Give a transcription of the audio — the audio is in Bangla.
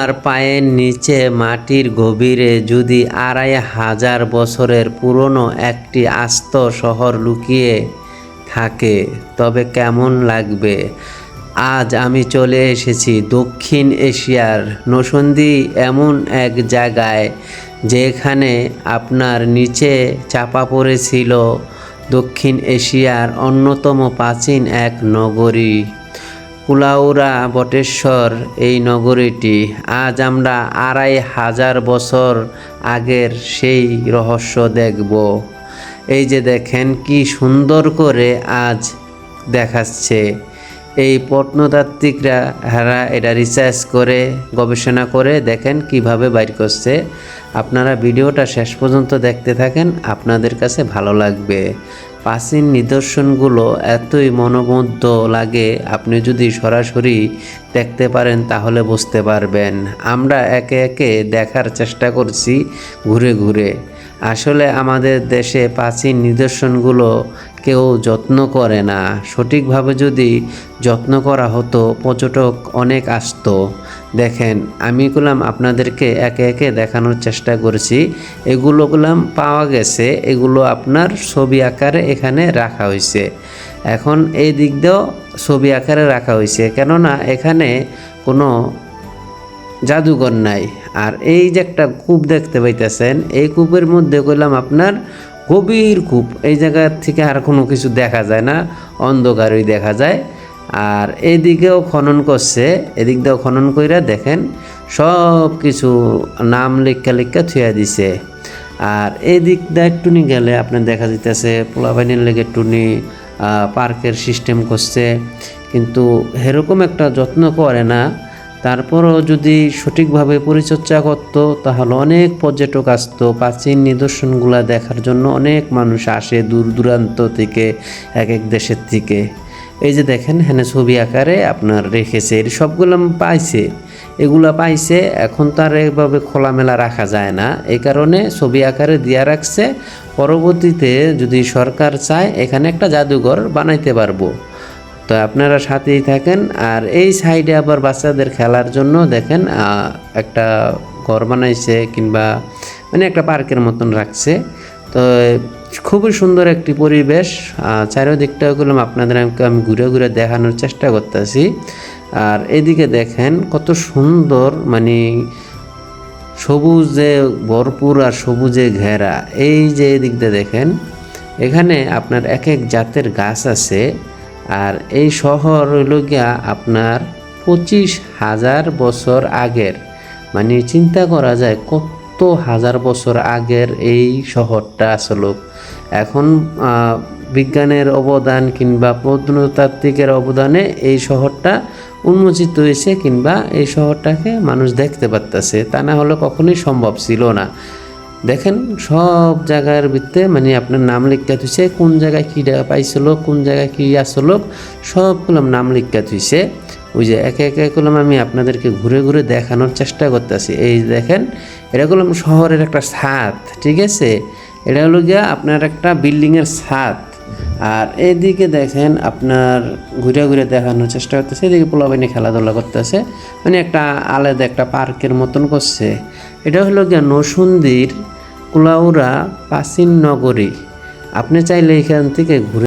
আর পায়ের নিচে মাটির গভীরে যদি ২৫০০ বছরের পুরনো একটি আস্ত শহর লুকিয়ে থাকে তবে কেমন লাগবে। আজ আমি চলে এসেছি দক্ষিণ এশিয়ার নরসিংদী, এমন এক জায়গায় যেখানে আপনার নিচে চাপা পড়েছিল দক্ষিণ এশিয়ার অন্যতম প্রাচীন এক নগরী কুলাউড়া বটেশ্বর। এই নগরীটি আজ আমরা ২৫০০ বছর আগের সেই রহস্য দেখব। এই যে দেখেন কি সুন্দর করে আজ দেখাচ্ছে। এই প্রত্নতাত্ত্বিকরা এটা রিসার্চ করে গবেষণা করে দেখেন কিভাবে বাইর করছে। আপনারা ভিডিওটা শেষ পর্যন্ত দেখতে থাকেন, আপনাদের কাছে ভালো লাগবে। প্রাচীন নিদর্শনগুলো এতই মনোমুগ্ধ লাগে, আপনি যদি সরাসরি দেখতে পারেন তাহলে বুঝতে পারবেন। আমরা একে একে দেখার চেষ্টা করছি ঘুরে ঘুরে। আসলে আমাদের দেশে প্রাচীন নিদর্শনগুলো কেউ যত্ন করে না। সঠিকভাবে যদি যত্ন করা হতো পর্যটক অনেক আসতো। দেখেন আমি আপনাদেরকে একে একে দেখানোর চেষ্টা করছি। এগুলো পাওয়া গেছে, এগুলো আপনার ছবি আকারে এখানে রাখা হয়েছে। এখন এই দিক দিয়েও ছবি আকারে রাখা হয়েছে, কেননা এখানে কোনো জাদুঘর নাই। আর এই যে একটা কূপ দেখতে পাইতেছেন, এই কূপের মধ্যে আপনার গভীর কূপ। এই জায়গা থেকে আর কোনো কিছু দেখা যায় না, অন্ধকারই দেখা যায়। আর এদিকেও খনন করছে, এদিক দিয়েও খনন কইরা দেখেন সব কিছু নাম লেখা থুয়া দিছে। আর এই দিক দিয়ে টুনি গেলে আপনার দেখা যাইতেছে পোলাপাইনের লেগে টুনি পার্কের সিস্টেম করছে, কিন্তু এরকম একটা যত্ন করে না। তারপরও যদি সঠিকভাবে পরিচর্যা করতো তাহলে অনেক পর্যটক আসতো। প্রাচীন নিদর্শনগুলো দেখার জন্য অনেক মানুষ আসে দূর দূরান্ত থেকে, এক এক দেশের থেকে। এই যে দেখেন হ্যাঁ ছবি আকারে আপনার রেখেছে, এর সবগুলো পাইছে, এগুলা পাইছে। এখন তো আর এইভাবে খোলামেলা রাখা যায় না, এই কারণে ছবি আকারে দিয়া রাখছে। পরবর্তীতে যদি সরকার চায় এখানে একটা জাদুঘর বানাইতে পারবো। তো আপনারা সাথেই থাকেন। আর এই সাইডে আবার বাচ্চাদের খেলার জন্য দেখেন একটা ঘর বানাইছে, কিংবা একটা পার্কের মতন রাখছে। তো খুবই সুন্দর একটি পরিবেশ। চারিদিকটা আপনাদের আমি ঘুরে ঘুরে দেখানোর চেষ্টা করতেছি। আর এদিকে দেখেন কত সুন্দর, সবুজে ভরপুর আর সবুজে ঘেরা। এই যে এদিকটা দেখেন, এখানে আপনার এক এক জাতের গাছ আছে। আর এই শহর হইল গিয়া আপনার ২৫০০০ বছর আগের, চিন্তা করা যায় কত হাজার বছর আগের এই শহরটা আসলে। এখন বিজ্ঞানের অবদান কিংবা প্রত্নতাত্ত্বিকের অবদানে এই শহরটা উন্মোচিত হয়েছে, কিংবা এই শহরটাকে মানুষ দেখতে পারতেছে, তা না হলে কখনোই সম্ভব ছিল না। দেখেন সব জায়গার ভিত্তে আপনার নাম লিখা থুইছে, কোন জায়গায় কী পাইছিল, কোন জায়গায় কী আসলো, সবগুলো নাম লিখা থুইছে। ওই যে একে একে আমি আপনাদেরকে ঘুরে ঘুরে দেখানোর চেষ্টা করতেছি। এই দেখেন এটা শহরের একটা ছাদ, ঠিক আছে? এটা হলো গিয়া আপনার একটা বিল্ডিংয়ের ছাদ। আর এদিকে দেখেন আপনার ঘুরে ঘুরে দেখানোর চেষ্টা করতেছে, এদিকে পোলাপাইনি খেলাধুলা করতেছে, একটা আলাদা একটা পার্কের মতন করছে। এটা হলো গিয়া নরসিংদীর কুলাউড়া প্রাচীন নগরী। আপনি চাইলে এখান থেকে ঘুরে